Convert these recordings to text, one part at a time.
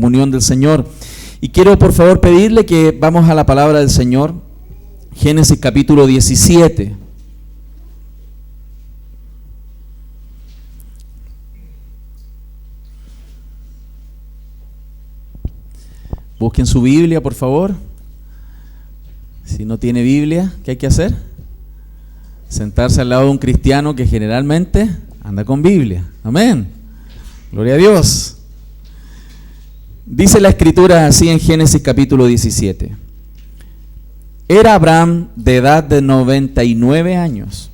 comunión del Señor. Y quiero por favor pedirle que vamos a la palabra del Señor, Génesis capítulo 17. Busquen su Biblia, por favor. Si no tiene Biblia, ¿qué hay que hacer? Sentarse al lado de un cristiano que generalmente anda con Biblia. Amén. Gloria a Dios. Dice la Escritura así en Génesis capítulo 17. Era Abraham de edad de 99 años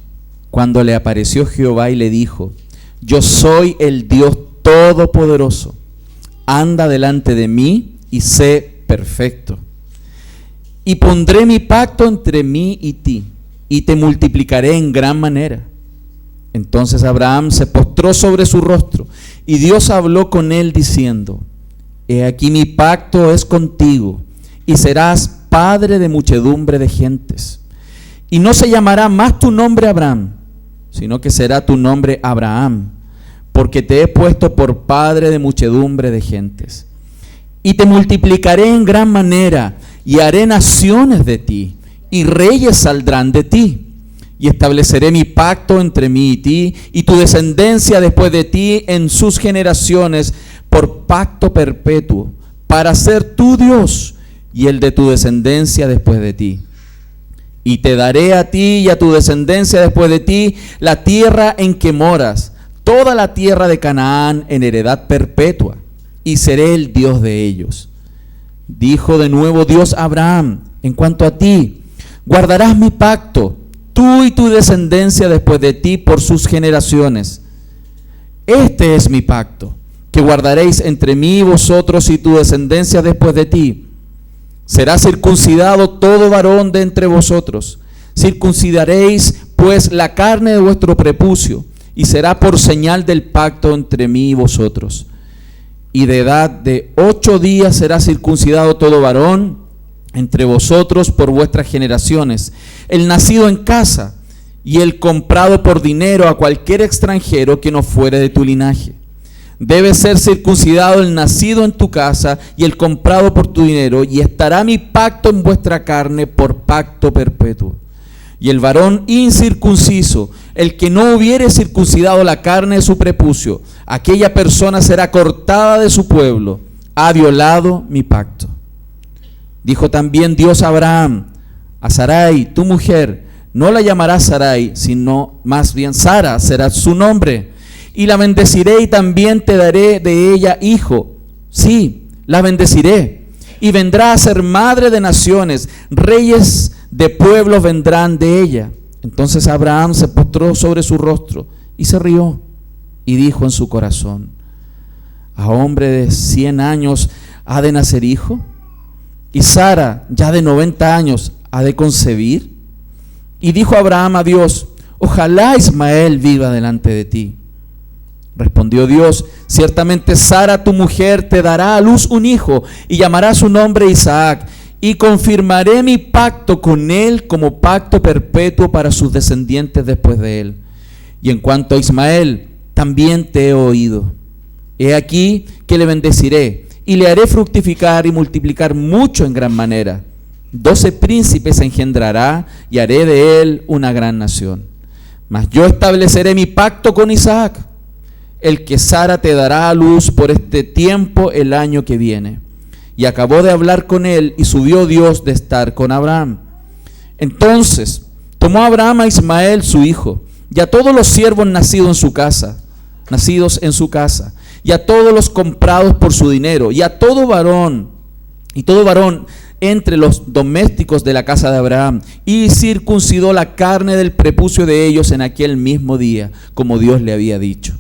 cuando le apareció Jehová y le dijo: yo soy el Dios Todopoderoso. Anda delante de mí y sé perfecto. Y pondré mi pacto entre mí y ti, y te multiplicaré en gran manera. Entonces Abraham se postró sobre su rostro, y Dios habló con él diciendo: he aquí mi pacto es contigo, y serás padre de muchedumbre de gentes. Y no se llamará más tu nombre Abraham, sino que será tu nombre Abraham, porque te he puesto por padre de muchedumbre de gentes. Y te multiplicaré en gran manera, y haré naciones de ti, y reyes saldrán de ti. Y estableceré mi pacto entre mí y ti, y tu descendencia después de ti en sus generaciones, por pacto perpetuo, para ser tu Dios, y el de tu descendencia después de ti. Y te daré a ti y a tu descendencia después de ti la tierra en que moras, toda la tierra de Canaán en heredad perpetua, y seré el Dios de ellos. Dijo de nuevo Dios a Abraham: en cuanto a ti, guardarás mi pacto, tú y tu descendencia después de ti por sus generaciones. Este es mi pacto, que guardaréis entre mí y vosotros y tu descendencia después de ti. Será circuncidado todo varón de entre vosotros. Circuncidaréis pues la carne de vuestro prepucio, y será por señal del pacto entre mí y vosotros. Y de edad de 8 días será circuncidado todo varón entre vosotros por vuestras generaciones, el nacido en casa y el comprado por dinero a cualquier extranjero que no fuere de tu linaje. Debe ser circuncidado el nacido en tu casa y el comprado por tu dinero, y estará mi pacto en vuestra carne por pacto perpetuo. Y el varón incircunciso, el que no hubiere circuncidado la carne de su prepucio, aquella persona será cortada de su pueblo, ha violado mi pacto. Dijo también Dios a Abraham: a Sarai, tu mujer, no la llamarás Sarai, sino más bien Sara será su nombre. Y la bendeciré, y también te daré de ella hijo. Sí, la bendeciré. Y vendrá a ser madre de naciones, reyes de pueblos vendrán de ella. Entonces Abraham se postró sobre su rostro y se rió, y dijo en su corazón: ¿a hombre de 100 años ha de nacer hijo? ¿Y Sara, ya de 90 años, ha de concebir? Y dijo Abraham a Dios: ojalá Ismael viva delante de ti. Respondió Dios: ciertamente Sara tu mujer te dará a luz un hijo, y llamará su nombre Isaac, y confirmaré mi pacto con él como pacto perpetuo para sus descendientes después de él. Y en cuanto a Ismael, también te he oído. He aquí que le bendeciré, y le haré fructificar y multiplicar mucho en gran manera. 12 príncipes engendrará, y haré de él una gran nación. Mas yo estableceré mi pacto con Isaac, el que Sara te dará a luz por este tiempo el año que viene. Y acabó de hablar con él, y subió Dios de estar con Abraham. Entonces tomó Abraham a Ismael su hijo, y a todos los siervos nacidos en su casa, y a todos los comprados por su dinero, y a todo varón entre los domésticos de la casa de Abraham, y circuncidó la carne del prepucio de ellos en aquel mismo día, como Dios le había dicho.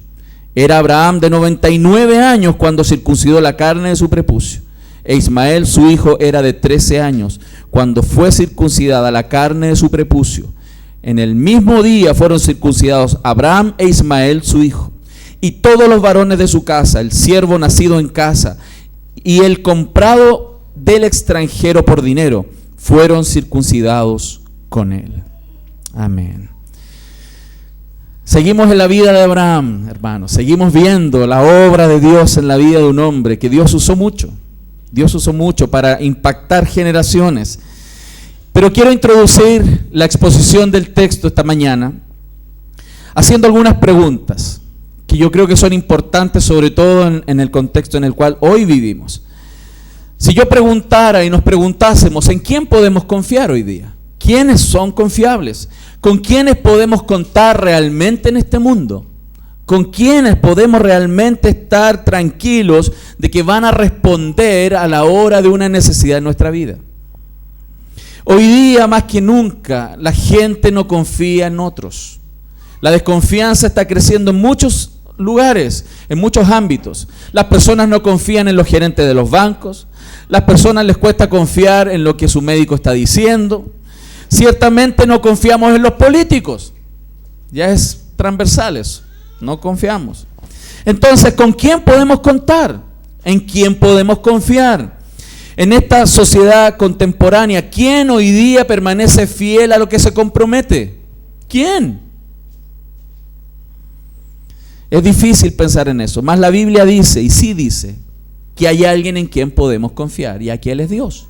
Era Abraham de 99 años cuando circuncidó la carne de su prepucio, e Ismael su hijo era de 13 años cuando fue circuncidada la carne de su prepucio. En el mismo día fueron circuncidados Abraham e Ismael su hijo, y todos los varones de su casa, el siervo nacido en casa y el comprado del extranjero por dinero, fueron circuncidados con él. Amén. Seguimos en la vida de Abraham, hermanos. Seguimos viendo la obra de Dios en la vida de un hombre que Dios usó mucho. Dios usó mucho para impactar generaciones. Pero quiero introducir la exposición del texto esta mañana haciendo algunas preguntas que yo creo que son importantes, sobre todo en el contexto en el cual hoy vivimos. Si yo preguntara y nos preguntásemos en quién podemos confiar hoy día, quiénes son confiables, con quiénes podemos contar realmente en este mundo, con quiénes podemos realmente estar tranquilos de que van a responder a la hora de una necesidad en nuestra vida. Hoy día más que nunca la gente no confía en otros. La desconfianza está creciendo en muchos lugares, en muchos ámbitos. Las personas no confían en los gerentes de los bancos. Las personas les cuesta confiar en lo que su médico está diciendo. Ciertamente no confiamos en los políticos. Ya es transversal eso. No confiamos. Entonces, ¿con quién podemos contar? ¿En quién podemos confiar? En esta sociedad contemporánea, ¿quién hoy día permanece fiel a lo que se compromete? ¿Quién? Es difícil pensar en eso, mas la Biblia dice, y sí dice, que hay alguien en quien podemos confiar, y aquel es Dios.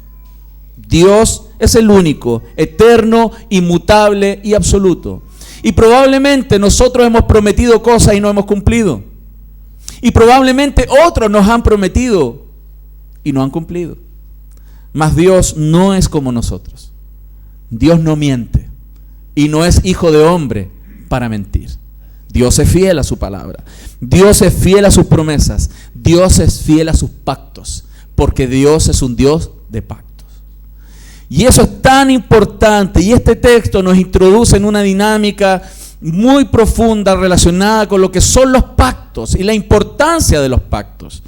Dios es el único, eterno, inmutable y absoluto. Y probablemente nosotros hemos prometido cosas y no hemos cumplido. Y probablemente otros nos han prometido y no han cumplido. Mas Dios no es como nosotros. Dios no miente y no es hijo de hombre para mentir. Dios es fiel a su palabra. Dios es fiel a sus promesas. Dios es fiel a sus pactos, porque Dios es un Dios de pactos. Y eso es tan importante, y este texto nos introduce en una dinámica muy profunda relacionada con lo que son los pactos y la importancia de los pactos.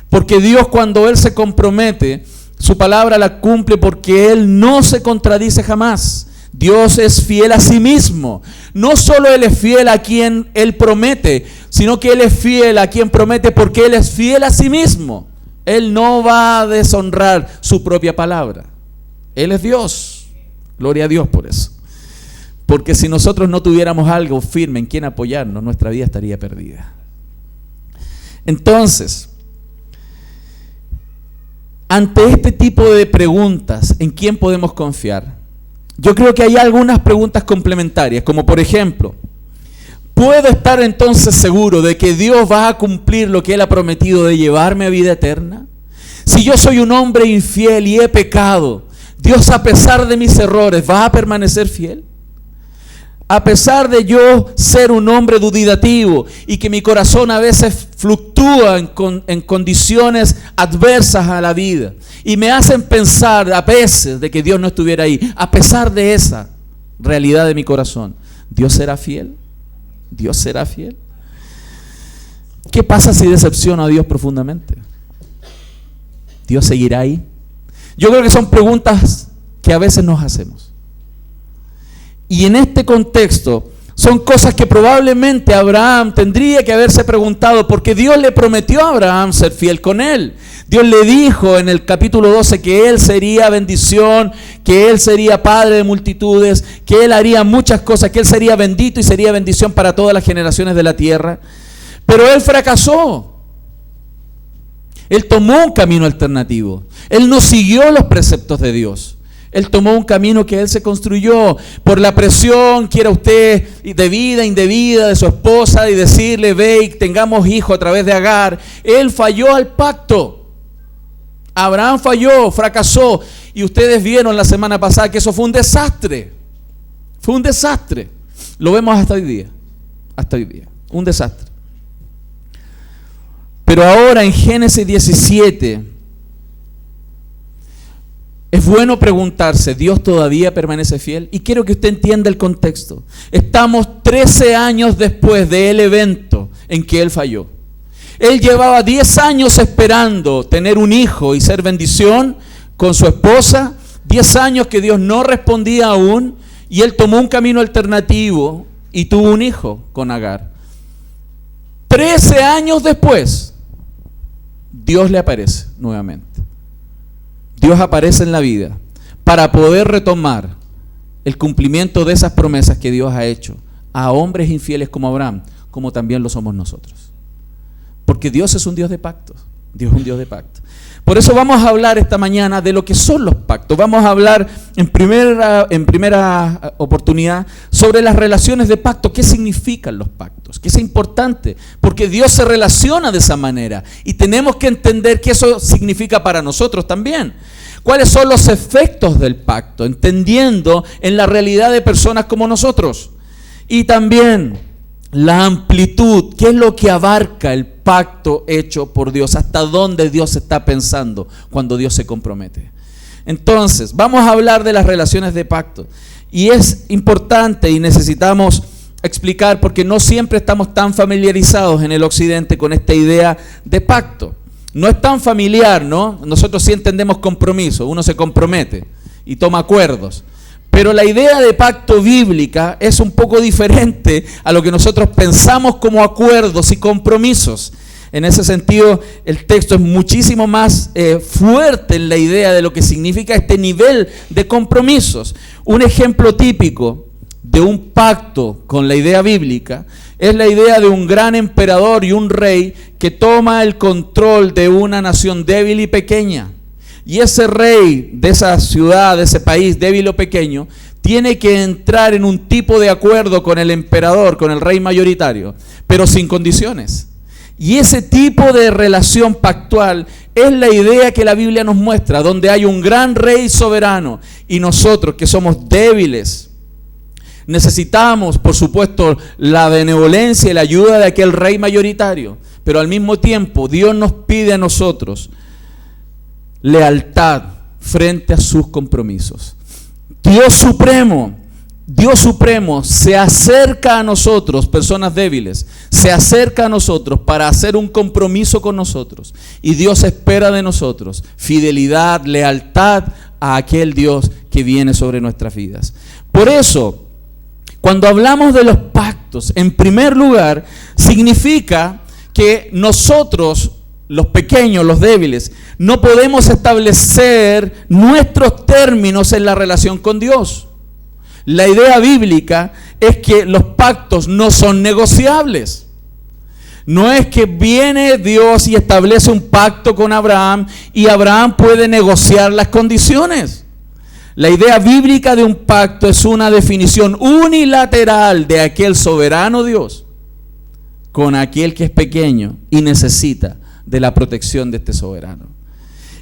Porque Dios, cuando Él se compromete, su palabra la cumple, porque Él no se contradice jamás. Dios es fiel a sí mismo. No solo Él es fiel a quien Él promete, sino que Él es fiel a quien promete, porque Él es fiel a sí mismo. Él no va a deshonrar su propia palabra. Él es Dios. Gloria a Dios por eso. Porque si nosotros no tuviéramos algo firme en quien apoyarnos, nuestra vida estaría perdida. Entonces, ante este tipo de preguntas, ¿en quién podemos confiar? Yo creo que hay algunas preguntas complementarias, como por ejemplo, ¿puedo estar entonces seguro de que Dios va a cumplir lo que Él ha prometido de llevarme a vida eterna? Si yo soy un hombre infiel y he pecado, Dios, a pesar de mis errores, ¿va a permanecer fiel? A pesar de yo ser un hombre duditativo y que mi corazón a veces fluctúa en condiciones adversas a la vida y me hacen pensar a veces de que Dios no estuviera ahí, a pesar de esa realidad de mi corazón, ¿Dios será fiel? ¿Dios será fiel? ¿Qué pasa si decepciono a Dios profundamente? ¿Dios seguirá ahí? Yo creo que son preguntas que a veces nos hacemos. Y en este contexto son cosas que probablemente Abraham tendría que haberse preguntado, porque Dios le prometió a Abraham ser fiel con él. Dios le dijo en el capítulo 12 que él sería bendición, que él sería padre de multitudes, que él haría muchas cosas, que él sería bendito y sería bendición para todas las generaciones de la tierra. Pero él fracasó. Él tomó un camino alternativo. Él no siguió los preceptos de Dios. Él tomó un camino que él se construyó por la presión, quiera usted, debida, indebida de su esposa, y decirle, ve y tengamos hijo a través de Agar. Él falló al pacto. Abraham falló, fracasó. Y ustedes vieron la semana pasada que eso fue un desastre. Fue un desastre. Lo vemos hasta hoy día. Hasta hoy día. Un desastre. Pero ahora en Génesis 17, es bueno preguntarse, ¿Dios todavía permanece fiel? Y quiero que usted entienda el contexto. Estamos 13 años después del evento en que él falló. Él llevaba 10 años esperando tener un hijo y ser bendición con su esposa. 10 años que Dios no respondía aún, y él tomó un camino alternativo y tuvo un hijo con Agar. 13 años después, Dios le aparece nuevamente. Dios aparece en la vida para poder retomar el cumplimiento de esas promesas que Dios ha hecho a hombres infieles como Abraham, como también lo somos nosotros. Porque Dios es un Dios de pactos. Dios es un Dios de pactos. Por eso vamos a hablar esta mañana de lo que son los pactos. Vamos a hablar en primera oportunidad sobre las relaciones de pacto. ¿Qué significan los pactos? ¿Qué es importante? Porque Dios se relaciona de esa manera y tenemos que entender qué eso significa para nosotros también. ¿Cuáles son los efectos del pacto? Entendiendo en la realidad de personas como nosotros. Y también la amplitud, ¿qué es lo que abarca el pacto hecho por Dios? ¿Hasta dónde Dios está pensando cuando Dios se compromete? Entonces, vamos a hablar de las relaciones de pacto. Y es importante y necesitamos explicar porque no siempre estamos tan familiarizados en el occidente con esta idea de pacto. No es tan familiar, ¿no? Nosotros sí entendemos compromiso, uno se compromete y toma acuerdos. Pero la idea de pacto bíblica es un poco diferente a lo que nosotros pensamos como acuerdos y compromisos. En ese sentido, el texto es muchísimo más fuerte en la idea de lo que significa este nivel de compromisos. Un ejemplo típico de un pacto con la idea bíblica es la idea de un gran emperador y un rey que toma el control de una nación débil y pequeña. Y ese rey de esa ciudad, de ese país débil o pequeño, tiene que entrar en un tipo de acuerdo con el emperador, con el rey mayoritario, pero sin condiciones. Y ese tipo de relación pactual es la idea que la Biblia nos muestra, donde hay un gran rey soberano y nosotros que somos débiles, necesitamos, por supuesto, la benevolencia y la ayuda de aquel rey mayoritario, pero al mismo tiempo Dios nos pide a nosotros lealtad frente a sus compromisos. Dios Supremo se acerca a nosotros, personas débiles, se acerca a nosotros para hacer un compromiso con nosotros. Y Dios espera de nosotros fidelidad, lealtad a aquel Dios que viene sobre nuestras vidas. Por eso, cuando hablamos de los pactos, en primer lugar, significa que nosotros, los pequeños, los débiles, no podemos establecer nuestros términos en la relación con Dios. La idea bíblica es que los pactos no son negociables. No es que viene Dios y establece un pacto con Abraham y Abraham puede negociar las condiciones. La idea bíblica de un pacto es una definición unilateral de aquel soberano Dios con aquel que es pequeño y necesita de la protección de este soberano.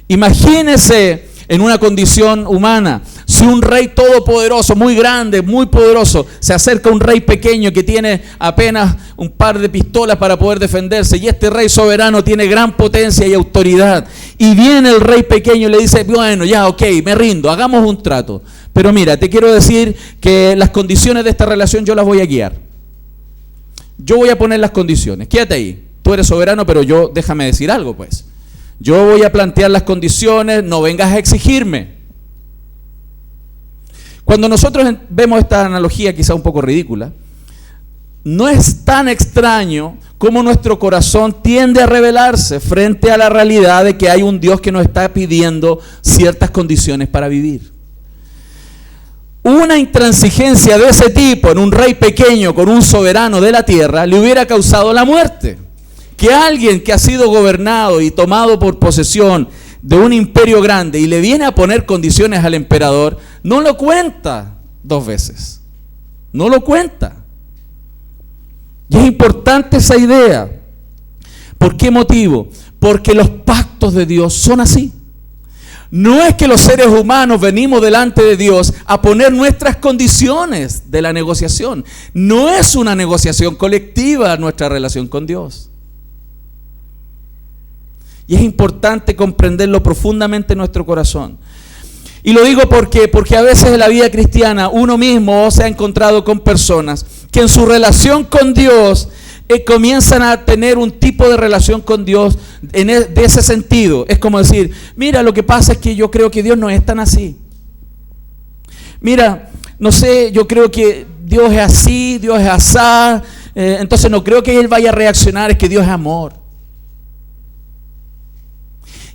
Imagínese en una condición humana, si un rey todopoderoso, muy grande, muy poderoso, se acerca a un rey pequeño que tiene apenas un par de pistolas para poder defenderse, y este rey soberano tiene gran potencia y autoridad, y viene el rey pequeño y le dice, bueno, ya, ok, me rindo, hagamos un trato, pero mira, te quiero decir que las condiciones de esta relación yo las voy a guiar. Yo voy a poner las condiciones, quédate ahí. Tú eres soberano, pero déjame decir algo, pues. Yo voy a plantear las condiciones, no vengas a exigirme. Cuando nosotros vemos esta analogía, quizá un poco ridícula, no es tan extraño como nuestro corazón tiende a rebelarse frente a la realidad de que hay un Dios que nos está pidiendo ciertas condiciones para vivir. Una intransigencia de ese tipo en un rey pequeño con un soberano de la tierra le hubiera causado la muerte. Que alguien que ha sido gobernado y tomado por posesión de un imperio grande y le viene a poner condiciones al emperador, no lo cuenta dos veces. No lo cuenta. Y es importante esa idea. ¿Por qué motivo? Porque los pactos de Dios son así. No es que los seres humanos venimos delante de Dios a poner nuestras condiciones de la negociación. No es una negociación colectiva nuestra relación con Dios. Y es importante comprenderlo profundamente en nuestro corazón. Y lo digo porque a veces en la vida cristiana uno mismo se ha encontrado con personas que en su relación con Dios comienzan a tener un tipo de relación con Dios de ese sentido. Es como decir, mira, lo que pasa es que yo creo que Dios no es tan así. Mira, no sé, yo creo que Dios es así, Dios es asá, entonces no creo que Él vaya a reaccionar, es que Dios es amor.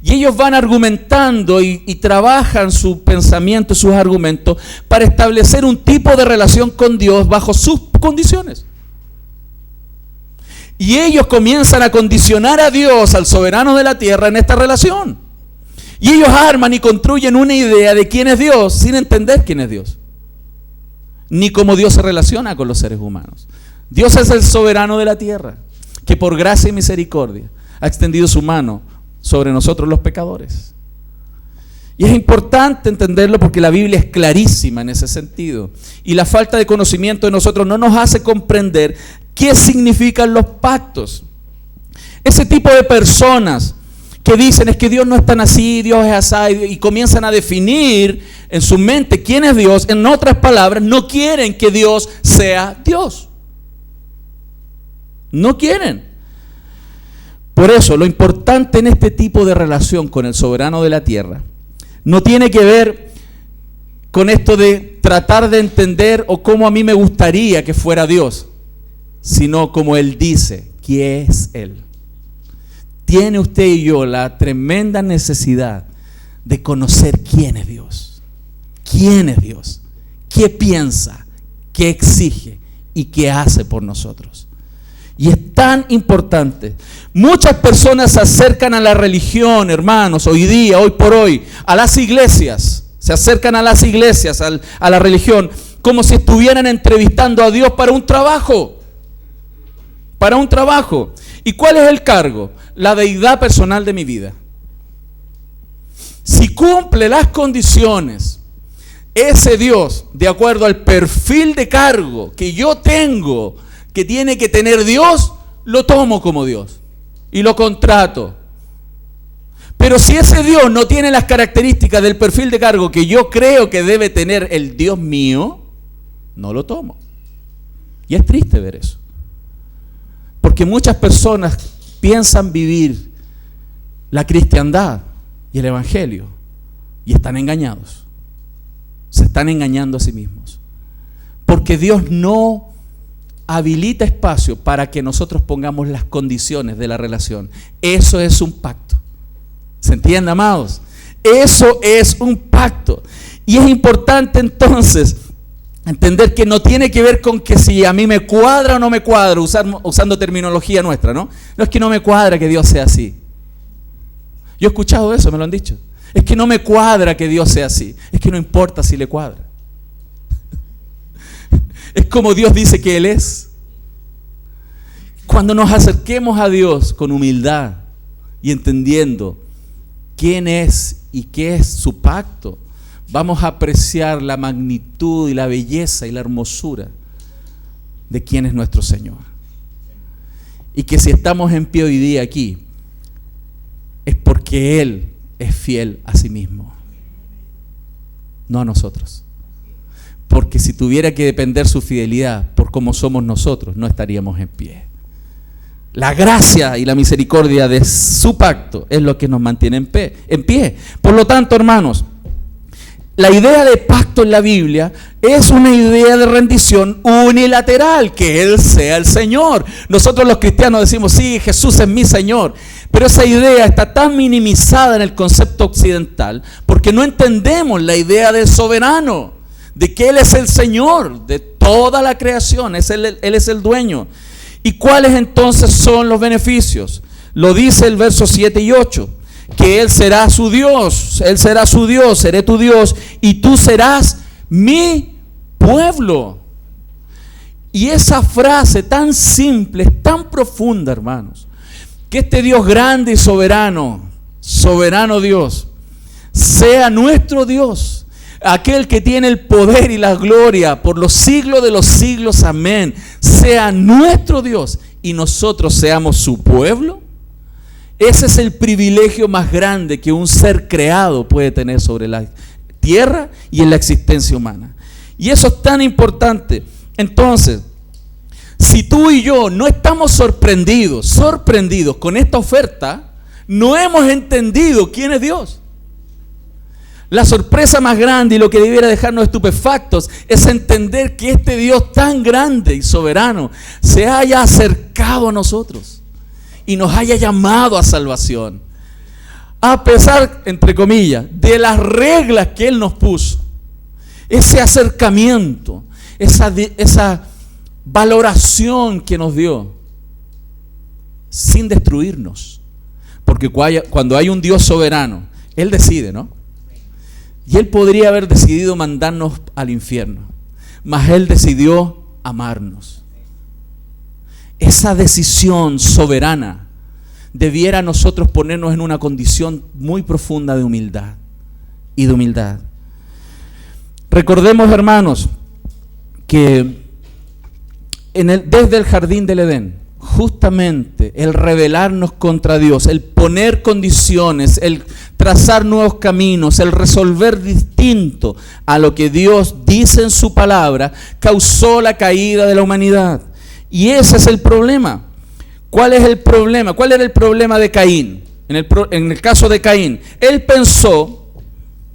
Y ellos van argumentando y trabajan su pensamiento, sus argumentos, para establecer un tipo de relación con Dios bajo sus condiciones. Y ellos comienzan a condicionar a Dios, al soberano de la tierra, en esta relación. Y ellos arman y construyen una idea de quién es Dios, sin entender quién es Dios, ni cómo Dios se relaciona con los seres humanos. Dios es el soberano de la tierra, que por gracia y misericordia ha extendido su mano sobre nosotros los pecadores. Y es importante entenderlo porque la Biblia es clarísima en ese sentido. Y la falta de conocimiento de nosotros no nos hace comprender qué significan los pactos. Ese tipo de personas que dicen es que Dios no es tan así, Dios es así, y comienzan a definir en su mente quién es Dios. En otras palabras, no quieren que Dios sea Dios. No quieren. Por eso, lo importante en este tipo de relación con el soberano de la tierra no tiene que ver con esto de tratar de entender o cómo a mí me gustaría que fuera Dios, sino como Él dice, ¿quién es Él? Tiene usted y yo la tremenda necesidad de conocer quién es Dios. ¿Quién es Dios? ¿Qué piensa? ¿Qué exige? ¿Y qué hace por nosotros? Y es tan importante. Muchas personas se acercan a la religión, hermanos, hoy día, hoy por hoy, a las iglesias. Se acercan a las iglesias, a la religión, como si estuvieran entrevistando a Dios para un trabajo. Para un trabajo. ¿Y cuál es el cargo? La deidad personal de mi vida. Si cumple las condiciones, ese Dios, de acuerdo al perfil de cargo que yo tengo, que tiene que tener Dios, lo tomo como Dios y lo contrato. Pero si ese Dios no tiene las características del perfil de cargo que yo creo que debe tener el Dios mío, no lo tomo. Y es triste ver eso, porque muchas personas piensan vivir la cristiandad y el evangelio y están engañados. Se están engañando a sí mismos, porque Dios no habilita espacio para que nosotros pongamos las condiciones de la relación. Eso es un pacto. ¿Se entiende, amados? Eso es un pacto. Y es importante entonces entender que no tiene que ver con que si a mí me cuadra o no me cuadra, usando terminología nuestra, ¿no? No es que no me cuadra que Dios sea así. Yo he escuchado eso, me lo han dicho. Es que no me cuadra que Dios sea así. Es que no importa si le cuadra. Es como Dios dice que Él es. Cuando nos acerquemos a Dios con humildad y entendiendo quién es y qué es su pacto, vamos a apreciar la magnitud y la belleza y la hermosura de quién es nuestro Señor. Y que si estamos en pie hoy día aquí, es porque Él es fiel a sí mismo, no a nosotros. Porque si tuviera que depender su fidelidad por cómo somos nosotros, no estaríamos en pie. La gracia y la misericordia de su pacto es lo que nos mantiene en pie. Por lo tanto, hermanos, la idea de pacto en la Biblia es una idea de rendición unilateral, que Él sea el Señor. Nosotros los cristianos decimos, sí, Jesús es mi Señor. Pero esa idea está tan minimizada en el concepto occidental porque no entendemos la idea del soberano, de que Él es el Señor de toda la creación, Él es el dueño. ¿Y cuáles entonces son los beneficios? Lo dice el verso 7 y 8, que Él será su Dios, seré tu Dios, y tú serás mi pueblo. Y esa frase tan simple, es tan profunda, hermanos, que este Dios grande y soberano Dios, sea nuestro Dios, aquel que tiene el poder y la gloria por los siglos de los siglos, amén, sea nuestro Dios y nosotros seamos su pueblo. Ese es el privilegio más grande que un ser creado puede tener sobre la tierra y en la existencia humana. Y eso es tan importante. Entonces, si tú y yo no estamos sorprendidos con esta oferta, no hemos entendido quién es Dios. La sorpresa más grande y lo que debiera dejarnos estupefactos es entender que este Dios tan grande y soberano se haya acercado a nosotros y nos haya llamado a salvación. a pesar, entre comillas, de las reglas que Él nos puso, ese acercamiento, esa valoración que nos dio, sin destruirnos. Porque cuando hay un Dios soberano, Él decide, ¿no? Y Él podría haber decidido mandarnos al infierno, mas Él decidió amarnos. Esa decisión soberana debiera nosotros ponernos en una condición muy profunda de humildad y de humildad. Recordemos, hermanos, que desde el jardín del Edén, justamente el rebelarnos contra Dios, el poner condiciones, el trazar nuevos caminos, el resolver distinto a lo que Dios dice en su palabra, causó la caída de la humanidad. Y ese es el problema. ¿Cuál es el problema? ¿Cuál era el problema de Caín? En el caso de Caín, él pensó,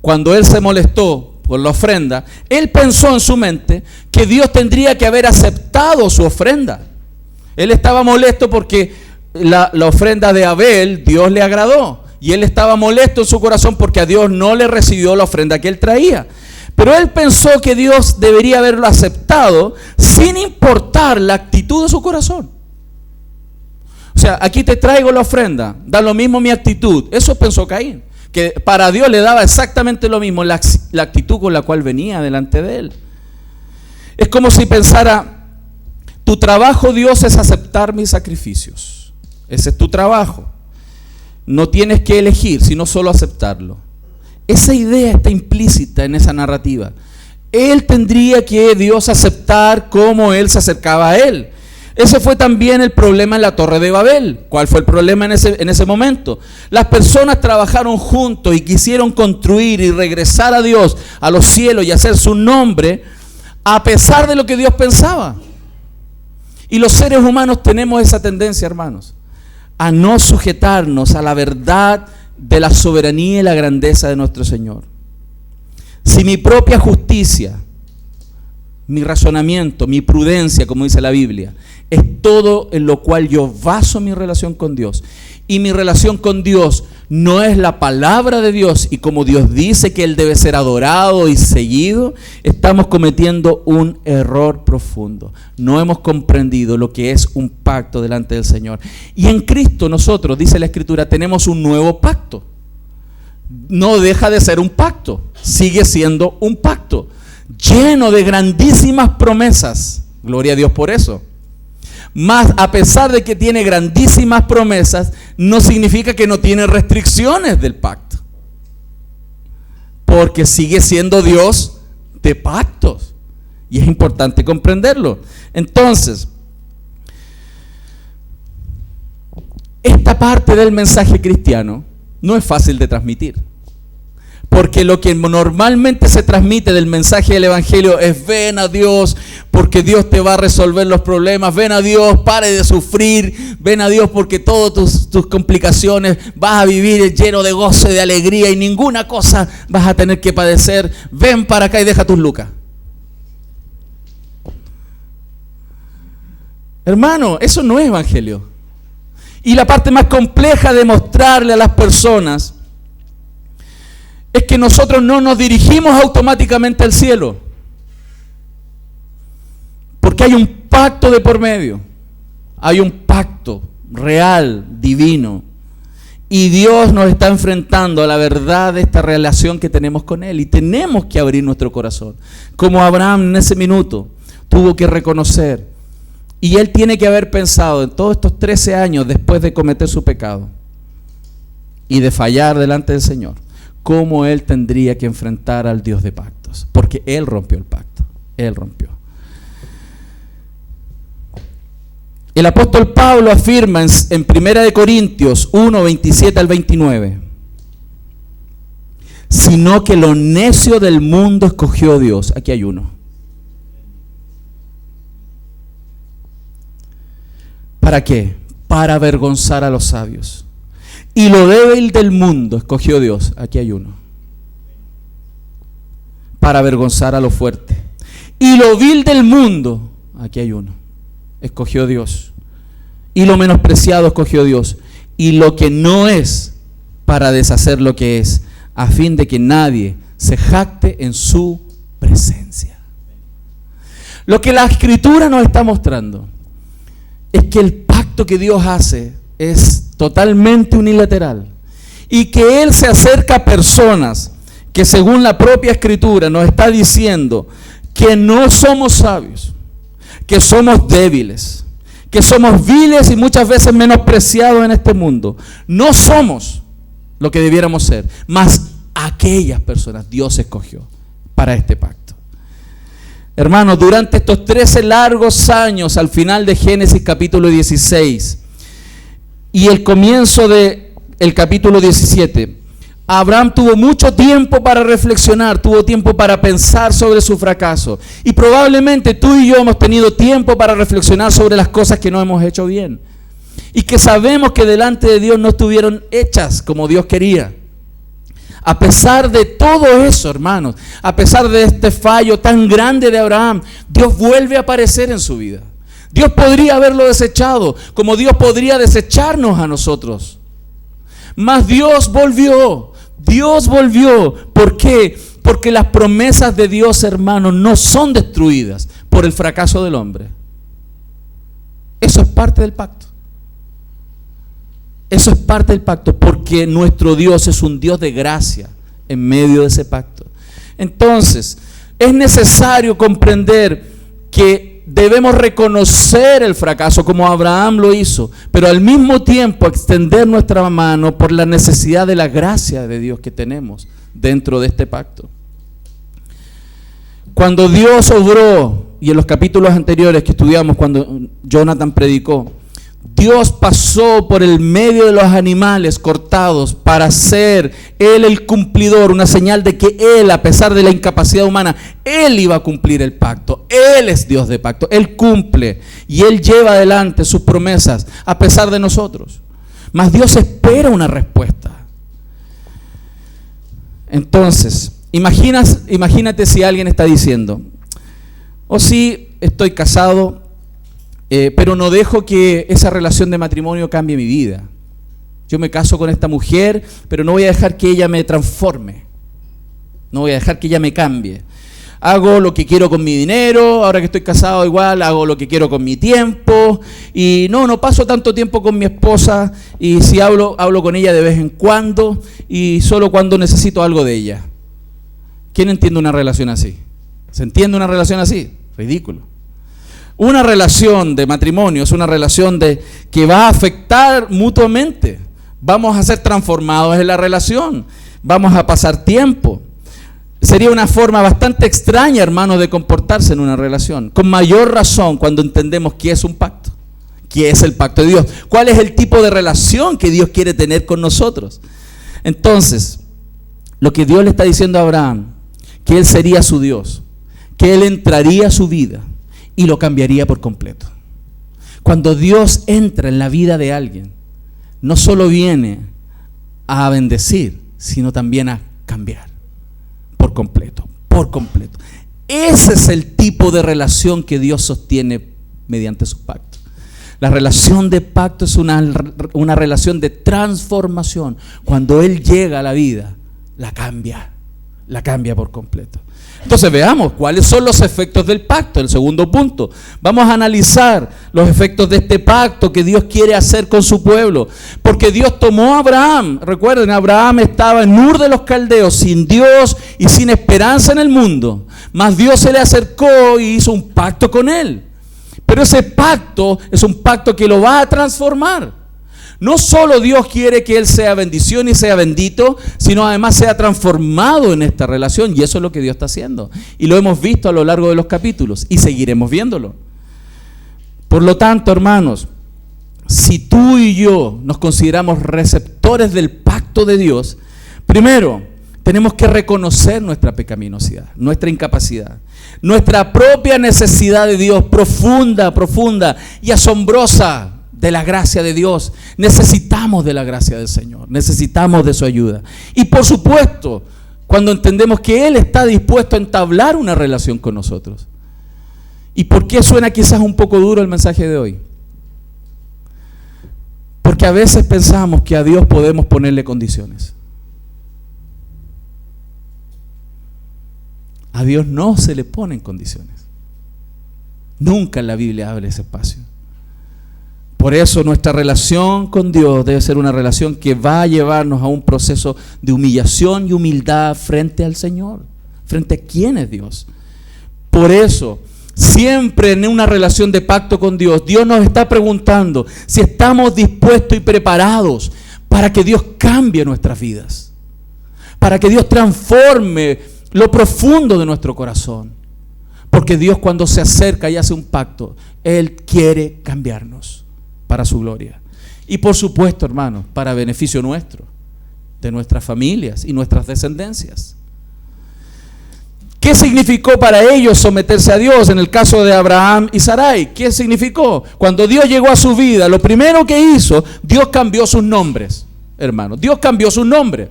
cuando él se molestó por la ofrenda, él pensó en su mente que Dios tendría que haber aceptado su ofrenda. Él estaba molesto porque la ofrenda de Abel, Dios le agradó. Y él estaba molesto en su corazón porque a Dios no le recibió la ofrenda que él traía. Pero él pensó que Dios debería haberlo aceptado sin importar la actitud de su corazón. O sea, aquí te traigo la ofrenda, da lo mismo mi actitud. Eso pensó Caín, que para Dios le daba exactamente lo mismo la actitud con la cual venía delante de él. Es como si pensara: tu trabajo, Dios, es aceptar mis sacrificios. Ese es tu trabajo. No tienes que elegir, sino solo aceptarlo. Esa idea está implícita en esa narrativa. Él tendría que Dios aceptar cómo Él se acercaba a Él. Ese fue también el problema en la Torre de Babel. ¿Cuál fue el problema en ese momento? Las personas trabajaron juntos y quisieron construir y regresar a Dios, a los cielos, y hacer su nombre, a pesar de lo que Dios pensaba. Y los seres humanos tenemos esa tendencia, hermanos, a no sujetarnos a la verdad de la soberanía y la grandeza de nuestro Señor. Si mi propia justicia, mi razonamiento, mi prudencia, como dice la Biblia, es todo en lo cual yo baso mi relación con Dios, y mi relación con Dios no es la palabra de Dios y como Dios dice que Él debe ser adorado y seguido, estamos cometiendo un error profundo. No hemos comprendido lo que es un pacto delante del Señor. Y en Cristo nosotros, dice la Escritura, tenemos un nuevo pacto. No deja de ser un pacto, sigue siendo un pacto, lleno de grandísimas promesas. Gloria a Dios por eso. Mas a pesar de que tiene grandísimas promesas, no significa que no tiene restricciones del pacto. Porque sigue siendo Dios de pactos. Y es importante comprenderlo. Entonces, esta parte del mensaje cristiano no es fácil de transmitir. Porque lo que normalmente se transmite del mensaje del Evangelio es: ven a Dios porque Dios te va a resolver los problemas, ven a Dios, pare de sufrir, ven a Dios porque todas tus complicaciones vas a vivir lleno de gozo y de alegría y ninguna cosa vas a tener que padecer, ven para acá y deja tus lucas. Hermano, eso no es Evangelio. Y la parte más compleja de mostrarle a las personas es que nosotros no nos dirigimos automáticamente al cielo, porque hay un pacto de por medio, hay un pacto real, divino, y Dios nos está enfrentando a la verdad de esta relación que tenemos con Él, y tenemos que abrir nuestro corazón, como Abraham en ese minuto tuvo que reconocer, y él tiene que haber pensado en todos estos 13 años después de cometer su pecado y de fallar delante del Señor, cómo él tendría que enfrentar al Dios de pactos, porque él rompió el pacto, él rompió. El apóstol Pablo afirma en 1 Corintios 1, 27 al 29, sino que lo necio del mundo escogió Dios. Aquí hay uno. ¿Para qué? Para avergonzar a los sabios. Y lo débil del mundo escogió Dios. Aquí hay uno. Para avergonzar a lo fuerte. Y lo vil del mundo. Aquí hay uno. Escogió Dios. Y lo menospreciado escogió Dios. Y lo que no es, para deshacer lo que es, a fin de que nadie se jacte en su presencia. Lo que la Escritura nos está mostrando es que el pacto que Dios hace es totalmente unilateral y que Él se acerca a personas que, según la propia Escritura, nos está diciendo que no somos sabios, que somos débiles, que somos viles y muchas veces menospreciados en este mundo. No somos lo que debiéramos ser, mas aquellas personas Dios escogió para este pacto. Hermanos, durante estos 13 largos años, al final de Génesis capítulo 16 y el comienzo del capítulo 17, Abraham tuvo mucho tiempo para reflexionar, tuvo tiempo para pensar sobre su fracaso. Y probablemente tú y yo hemos tenido tiempo para reflexionar sobre las cosas que no hemos hecho bien. Y que sabemos que delante de Dios no estuvieron hechas como Dios quería. A pesar de todo eso, hermanos, a pesar de este fallo tan grande de Abraham, Dios vuelve a aparecer en su vida. Dios podría haberlo desechado, como Dios podría desecharnos a nosotros. Mas Dios volvió. Dios volvió. ¿Por qué? Porque las promesas de Dios, hermanos, no son destruidas por el fracaso del hombre. Eso es parte del pacto. Eso es parte del pacto, porque nuestro Dios es un Dios de gracia en medio de ese pacto. Entonces, es necesario comprender que debemos reconocer el fracaso como Abraham lo hizo, pero al mismo tiempo extender nuestra mano por la necesidad de la gracia de Dios que tenemos dentro de este pacto. Cuando Dios obró, y en los capítulos anteriores que estudiamos cuando Jonathan predicó, Dios pasó por el medio de los animales cortados para ser Él el cumplidor, una señal de que Él, a pesar de la incapacidad humana, Él iba a cumplir el pacto. Él es Dios de pacto, Él cumple y Él lleva adelante sus promesas a pesar de nosotros. Mas Dios espera una respuesta. Entonces, imagínate si alguien está diciendo, sí, estoy casado, pero no dejo que esa relación de matrimonio cambie mi vida. Yo me caso con esta mujer, pero no voy a dejar que ella me transforme. No voy a dejar que ella me cambie. Hago lo que quiero con mi dinero, ahora que estoy casado igual, hago lo que quiero con mi tiempo. Y no paso tanto tiempo con mi esposa, y si hablo con ella de vez en cuando, y solo cuando necesito algo de ella. ¿Quién entiende una relación así? ¿Se entiende una relación así? Ridículo. Una relación de matrimonio es una relación que va a afectar mutuamente. Vamos a ser transformados en la relación. Vamos a pasar tiempo. Sería una forma bastante extraña, hermanos, de comportarse en una relación. Con mayor razón cuando entendemos qué es un pacto. ¿Qué es el pacto de Dios? ¿Cuál es el tipo de relación que Dios quiere tener con nosotros? Entonces, lo que Dios le está diciendo a Abraham, que Él sería su Dios, que Él entraría a su vida y lo cambiaría por completo. Cuando Dios entra en la vida de alguien, no solo viene a bendecir, sino también a cambiar por completo, por completo. Ese es el tipo de relación que Dios sostiene mediante su pacto. La relación de pacto es una relación de transformación. Cuando Él llega a la vida, la cambia por completo. Entonces veamos cuáles son los efectos del pacto. El segundo punto, vamos a analizar los efectos de este pacto que Dios quiere hacer con su pueblo. Porque Dios tomó a Abraham, recuerden, Abraham estaba en Ur de los Caldeos, sin Dios y sin esperanza en el mundo. Mas Dios se le acercó y hizo un pacto con él. Pero ese pacto es un pacto que lo va a transformar. No solo Dios quiere que él sea bendición y sea bendito, sino además sea transformado en esta relación. Y eso es lo que Dios está haciendo. Y lo hemos visto a lo largo de los capítulos y seguiremos viéndolo. Por lo tanto, hermanos, si tú y yo nos consideramos receptores del pacto de Dios, primero tenemos que reconocer nuestra pecaminosidad, nuestra incapacidad, nuestra propia necesidad de Dios profunda y asombrosa. De la gracia de Dios. Necesitamos de la gracia del Señor. Necesitamos de su ayuda. Y por supuesto, cuando entendemos que Él está dispuesto a entablar una relación con nosotros. ¿Y por qué suena quizás un poco duro el mensaje de hoy? Porque a veces pensamos que a Dios podemos ponerle condiciones. A Dios no se le ponen condiciones. Nunca en la Biblia habla ese espacio. Por eso nuestra relación con Dios debe ser una relación que va a llevarnos a un proceso de humillación y humildad frente al Señor. ¿Frente a quién es Dios? Por eso, siempre en una relación de pacto con Dios, Dios nos está preguntando si estamos dispuestos y preparados para que Dios cambie nuestras vidas, para que Dios transforme lo profundo de nuestro corazón. Porque Dios, cuando se acerca y hace un pacto, Él quiere cambiarnos para su gloria. Y por supuesto, hermanos, para beneficio nuestro, de nuestras familias y nuestras descendencias. ¿Qué significó para ellos someterse a Dios en el caso de Abraham y Sarai? ¿Qué significó? Cuando Dios llegó a su vida, lo primero que hizo, Dios cambió sus nombres, hermanos. Dios cambió sus nombres.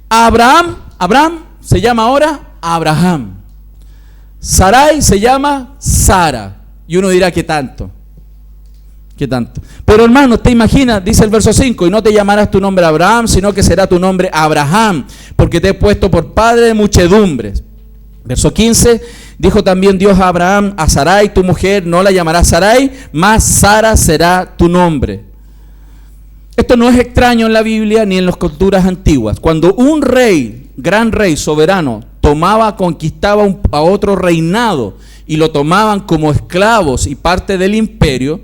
Abraham se llama ahora Abraham. Sarai se llama Sara. Y uno dirá, ¿qué tanto? ¿Qué tanto? Pero hermano, te imaginas, dice el verso 5, y no te llamarás tu nombre Abraham, sino que será tu nombre Abraham, porque te he puesto por padre de muchedumbres. Verso 15, dijo también Dios a Abraham, a Sarai, tu mujer, no la llamarás Sarai, mas Sara será tu nombre. Esto no es extraño en la Biblia ni en las culturas antiguas. Cuando un rey, gran rey, soberano, conquistaba a otro reinado y lo tomaban como esclavos y parte del imperio,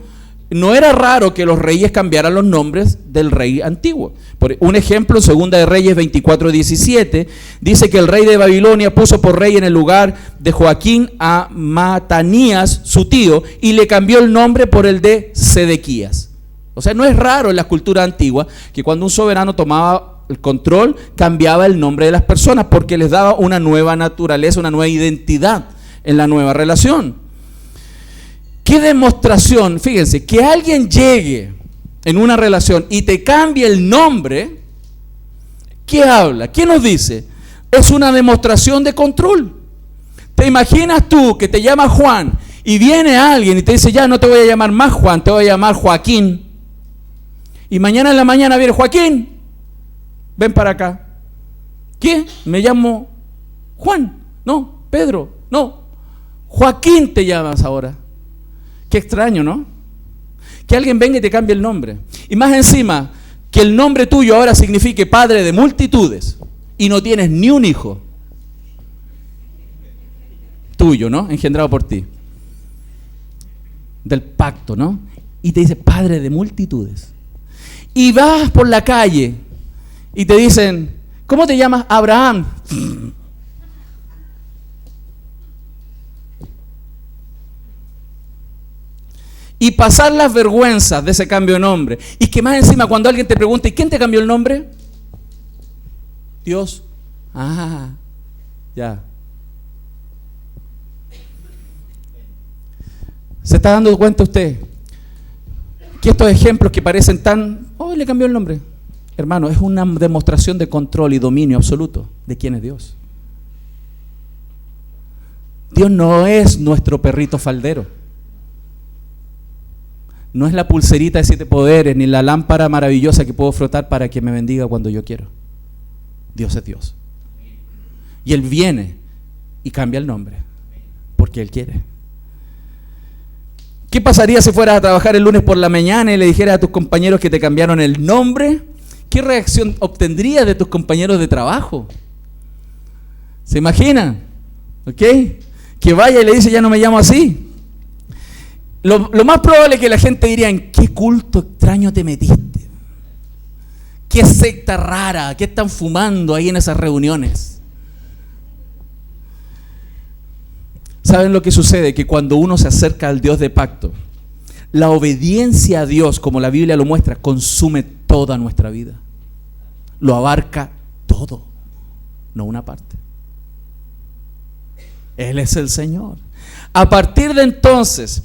no era raro que los reyes cambiaran los nombres del rey antiguo. Por un ejemplo, en Segunda de Reyes 24:17, dice que el rey de Babilonia puso por rey en el lugar de Joaquín a Matanías, su tío, y le cambió el nombre por el de Sedequías. O sea, no es raro en la cultura antigua que cuando un soberano tomaba el control, cambiaba el nombre de las personas porque les daba una nueva naturaleza, una nueva identidad en la nueva relación. ¿Qué demostración? Fíjense, que alguien llegue en una relación y te cambie el nombre, ¿qué habla? ¿Qué nos dice? Es una demostración de control. ¿Te imaginas tú que te llamas Juan y viene alguien y te dice, ya no te voy a llamar más Juan, te voy a llamar Joaquín? Y mañana en la mañana viene Joaquín, ven para acá. ¿Qué? Me llamo Juan. No, Pedro. No, Joaquín te llamas ahora. Qué extraño, ¿no? Que alguien venga y te cambie el nombre. Y más encima, que el nombre tuyo ahora signifique padre de multitudes y no tienes ni un hijo tuyo, ¿no? Engendrado por ti. Del pacto, ¿no? Y te dice padre de multitudes. Y vas por la calle y te dicen, ¿cómo te llamas? Abraham. Y pasar las vergüenzas de ese cambio de nombre. Y que más encima cuando alguien te pregunta, ¿y quién te cambió el nombre? Dios. Ah, ya. ¿Se está dando cuenta usted que estos ejemplos que parecen tan... le cambió el nombre. Hermano, es una demostración de control y dominio absoluto de quién es Dios. Dios no es nuestro perrito faldero. No es la pulserita de 7 poderes, ni la lámpara maravillosa que puedo frotar para que me bendiga cuando yo quiero. Dios es Dios. Y Él viene y cambia el nombre, porque Él quiere. ¿Qué pasaría si fueras a trabajar el lunes por la mañana y le dijeras a tus compañeros que te cambiaron el nombre? ¿Qué reacción obtendrías de tus compañeros de trabajo? ¿Se imaginan? ¿Ok? Que vaya y le dice, ya no me llamo así. Lo más probable es que la gente diría, ¿en qué culto extraño te metiste? ¿Qué secta rara? ¿Qué están fumando ahí en esas reuniones? ¿Saben lo que sucede? Que cuando uno se acerca al Dios de pacto, la obediencia a Dios, como la Biblia lo muestra, consume toda nuestra vida. Lo abarca todo, no una parte. Él es el Señor. A partir de entonces,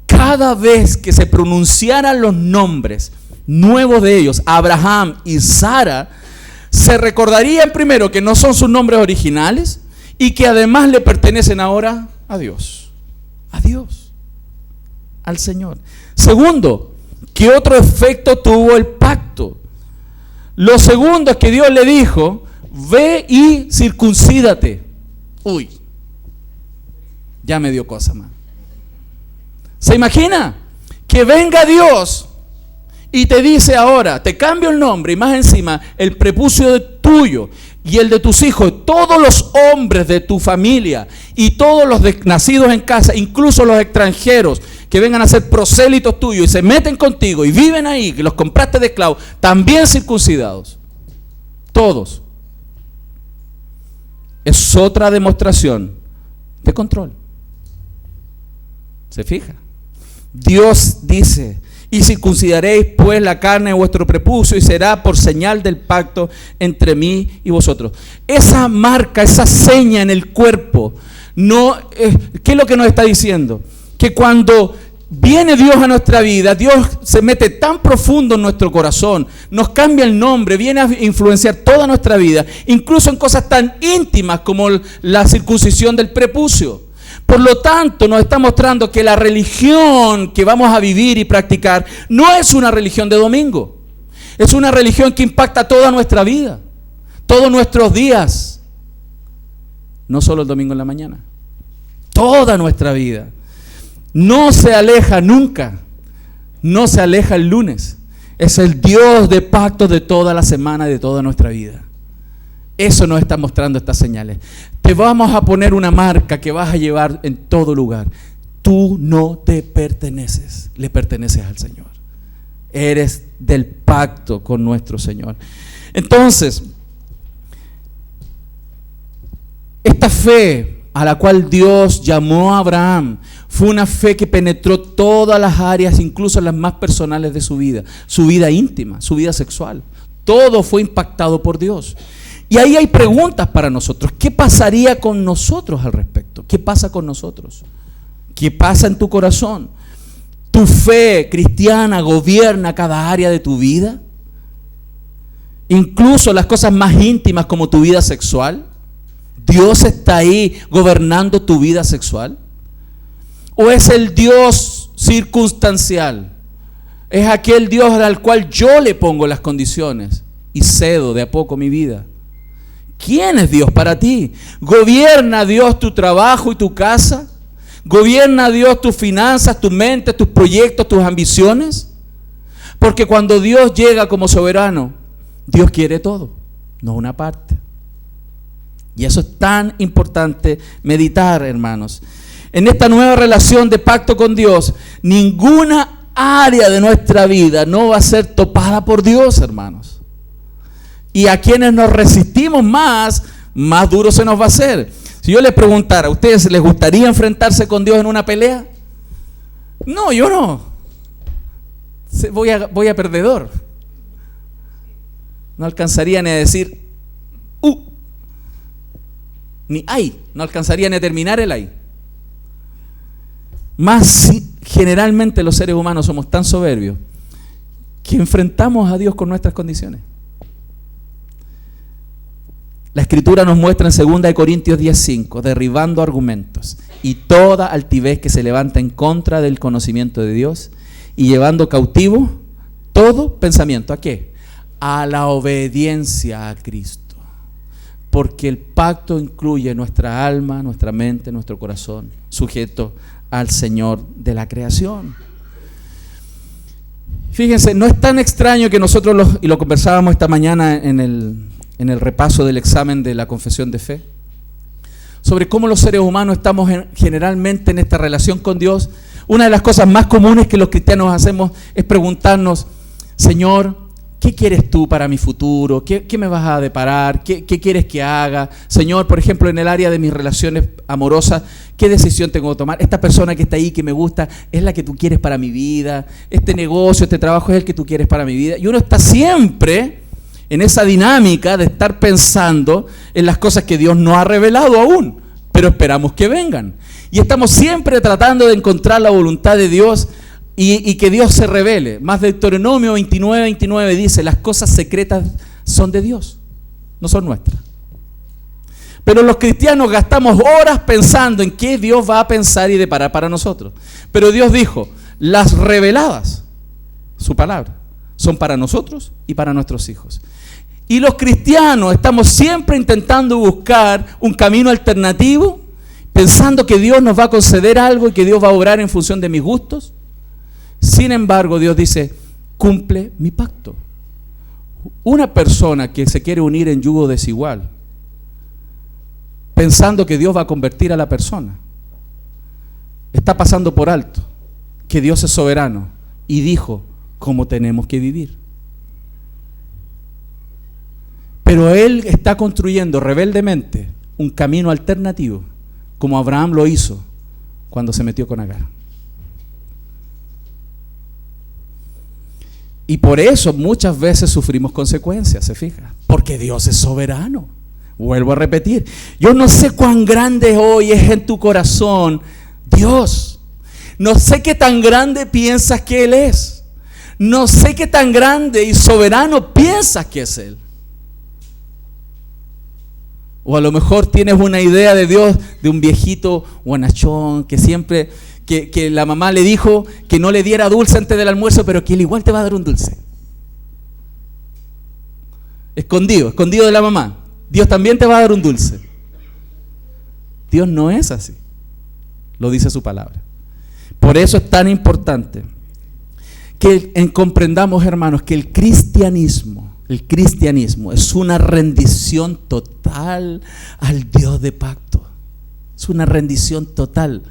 cada vez que se pronunciaran los nombres nuevos de ellos, Abraham y Sara, se recordarían primero que no son sus nombres originales y que además le pertenecen ahora a Dios, al Señor. Segundo, ¿Qué otro efecto tuvo el pacto? Lo segundo es que Dios le dijo, ve y circuncídate. Uy, ya me dio cosa más. ¿Se imagina? Que venga Dios y te dice ahora, te cambio el nombre y más encima el prepucio tuyo y el de tus hijos, todos los hombres de tu familia y todos los nacidos en casa, incluso los extranjeros que vengan a ser prosélitos tuyos y se meten contigo y viven ahí, que los compraste de esclavos, también circuncidados. Todos. Es otra demostración de control. ¿Se fija? Dios dice, y circuncidaréis pues la carne de vuestro prepucio y será por señal del pacto entre mí y vosotros. Esa marca, esa seña en el cuerpo, no, ¿qué es lo que nos está diciendo? Que cuando viene Dios a nuestra vida, Dios se mete tan profundo en nuestro corazón, nos cambia el nombre, viene a influenciar toda nuestra vida, incluso en cosas tan íntimas como la circuncisión del prepucio. Por lo tanto, nos está mostrando que la religión que vamos a vivir y practicar no es una religión de domingo. Es una religión que impacta toda nuestra vida, todos nuestros días. No solo el domingo en la mañana, toda nuestra vida. No se aleja nunca, no se aleja el lunes. Es el Dios de pactos de toda la semana y de toda nuestra vida. Eso nos está mostrando estas señales. Te vamos a poner una marca que vas a llevar en todo lugar. Tú no te perteneces, le perteneces al Señor. Eres del pacto con nuestro Señor. Entonces, esta fe a la cual Dios llamó a Abraham fue una fe que penetró todas las áreas, incluso las más personales de su vida íntima, su vida sexual. Todo fue impactado por Dios. Y ahí hay preguntas para nosotros. ¿Qué pasaría con nosotros al respecto? ¿Qué pasa con nosotros? ¿Qué pasa en tu corazón? ¿Tu fe cristiana gobierna cada área de tu vida? Incluso las cosas más íntimas como tu vida sexual. ¿Dios está ahí gobernando tu vida sexual? ¿O es el Dios circunstancial? Es aquel Dios al cual yo le pongo las condiciones y cedo de a poco mi vida. ¿Quién es Dios para ti? ¿Gobierna Dios tu trabajo y tu casa? ¿Gobierna Dios tus finanzas, tu mente, tus proyectos, tus ambiciones? Porque cuando Dios llega como soberano, Dios quiere todo, no una parte. Y eso es tan importante meditar, hermanos. En esta nueva relación de pacto con Dios, ninguna área de nuestra vida no va a ser topada por Dios, hermanos. Y a quienes nos resistimos más duro se nos va a hacer. Si yo les preguntara, ¿a ustedes les gustaría enfrentarse con Dios en una pelea? No, yo no. Voy a perdedor. No alcanzaría ni a decir, ni ay, no alcanzaría ni a terminar el ay. Más generalmente los seres humanos somos tan soberbios que enfrentamos a Dios con nuestras condiciones. La Escritura nos muestra en 2 Corintios 10:5, derribando argumentos y toda altivez que se levanta en contra del conocimiento de Dios y llevando cautivo todo pensamiento. ¿A qué? A la obediencia a Cristo. Porque el pacto incluye nuestra alma, nuestra mente, nuestro corazón, sujeto al Señor de la creación. Fíjense, no es tan extraño que nosotros, y lo conversábamos esta mañana en el repaso del examen de la confesión de fe, sobre cómo los seres humanos estamos generalmente en esta relación con Dios. Una de las cosas más comunes que los cristianos hacemos es preguntarnos, Señor, ¿qué quieres tú para mi futuro? ¿Qué me vas a deparar? ¿Qué quieres que haga? Señor, por ejemplo, en el área de mis relaciones amorosas, ¿qué decisión tengo que tomar? Esta persona que está ahí, que me gusta, ¿es la que tú quieres para mi vida? Este negocio, este trabajo es el que tú quieres para mi vida. Y uno está siempre en esa dinámica de estar pensando en las cosas que Dios no ha revelado aún, pero esperamos que vengan. Y estamos siempre tratando de encontrar la voluntad de Dios y que Dios se revele. Más Deuteronomio 29:29 dice, las cosas secretas son de Dios, no son nuestras. Pero los cristianos gastamos horas pensando en qué Dios va a pensar y deparar para nosotros. Pero Dios dijo, las reveladas, su palabra. Son para nosotros y para nuestros hijos. Y los cristianos estamos siempre intentando buscar un camino alternativo, pensando que Dios nos va a conceder algo y que Dios va a obrar en función de mis gustos. Sin embargo, Dios dice, cumple mi pacto. Una persona que se quiere unir en yugo desigual, pensando que Dios va a convertir a la persona, está pasando por alto que Dios es soberano y dijo cómo tenemos que vivir. Pero Él está construyendo rebeldemente un camino alternativo, como Abraham lo hizo cuando se metió con Agar. Y por eso muchas veces sufrimos consecuencias, ¿se fija? Porque Dios es soberano. Vuelvo a repetir, yo no sé cuán grande hoy es en tu corazón Dios. No sé qué tan grande piensas que Él es. No sé qué tan grande y soberano piensas que es Él. O a lo mejor tienes una idea de Dios de un viejito bonachón que siempre, que la mamá le dijo que no le diera dulce antes del almuerzo, pero que Él igual te va a dar un dulce. Escondido de la mamá. Dios también te va a dar un dulce. Dios no es así. Lo dice su palabra. Por eso es tan importante que comprendamos, hermanos, que el cristianismo es una rendición total al Dios de pacto. Es una rendición total.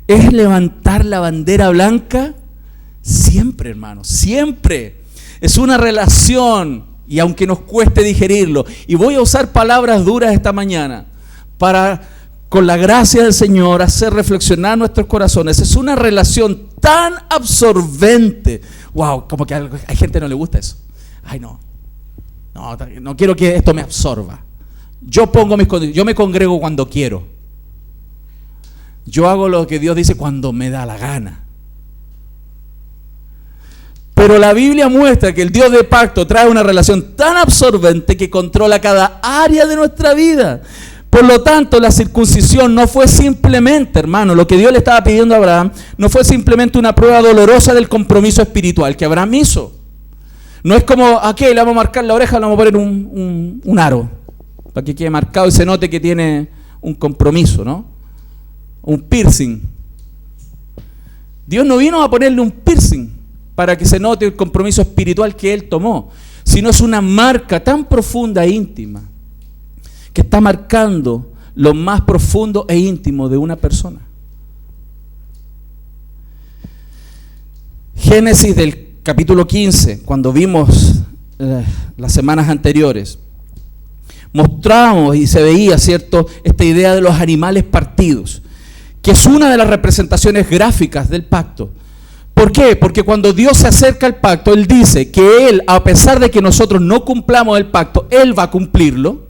Es levantar la bandera blanca siempre, hermanos, siempre. Es una relación, y aunque nos cueste digerirlo, y voy a usar palabras duras esta mañana para, con la gracia del Señor, hacer reflexionar nuestros corazones. Es una relación tan absorbente. Wow, como que a gente no le gusta eso. Ay, no quiero que esto me absorba. Yo me congrego cuando quiero. Yo hago lo que Dios dice cuando me da la gana. Pero la Biblia muestra que el Dios de pacto trae una relación tan absorbente que controla cada área de nuestra vida. Por lo tanto, la circuncisión no fue simplemente, hermano, lo que Dios le estaba pidiendo a Abraham, no fue simplemente una prueba dolorosa del compromiso espiritual que Abraham hizo. No es como, aquí le vamos a marcar la oreja, le vamos a poner un aro, para que quede marcado y se note que tiene un compromiso, ¿no? Un piercing. Dios no vino a ponerle un piercing para que se note el compromiso espiritual que Él tomó, sino es una marca tan profunda e íntima, que está marcando lo más profundo e íntimo de una persona. Génesis del capítulo 15, cuando vimos las semanas anteriores, mostramos y se veía, ¿cierto?, esta idea de los animales partidos, que es una de las representaciones gráficas del pacto. ¿Por qué? Porque cuando Dios se acerca al pacto, Él dice que Él, a pesar de que nosotros no cumplamos el pacto, Él va a cumplirlo.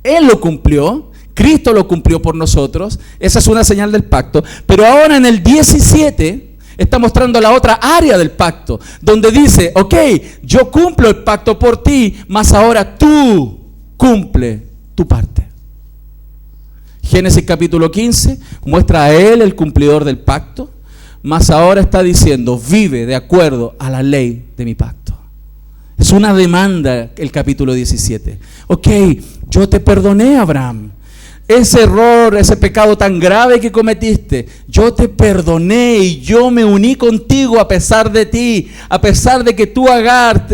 Él lo cumplió, Cristo lo cumplió por nosotros. Esa es una señal del pacto. Pero ahora en el 17 está mostrando la otra área del pacto, donde dice, ok, yo cumplo el pacto por ti, mas ahora tú cumple tu parte. Génesis capítulo 15 muestra a Él el cumplidor del pacto, mas ahora está diciendo, vive de acuerdo a la ley de mi pacto. Es una demanda el capítulo 17. Ok, yo te perdoné, Abraham. Ese error, ese pecado tan grave que cometiste, yo te perdoné y yo me uní contigo a pesar de ti, a pesar de que tú, Agar,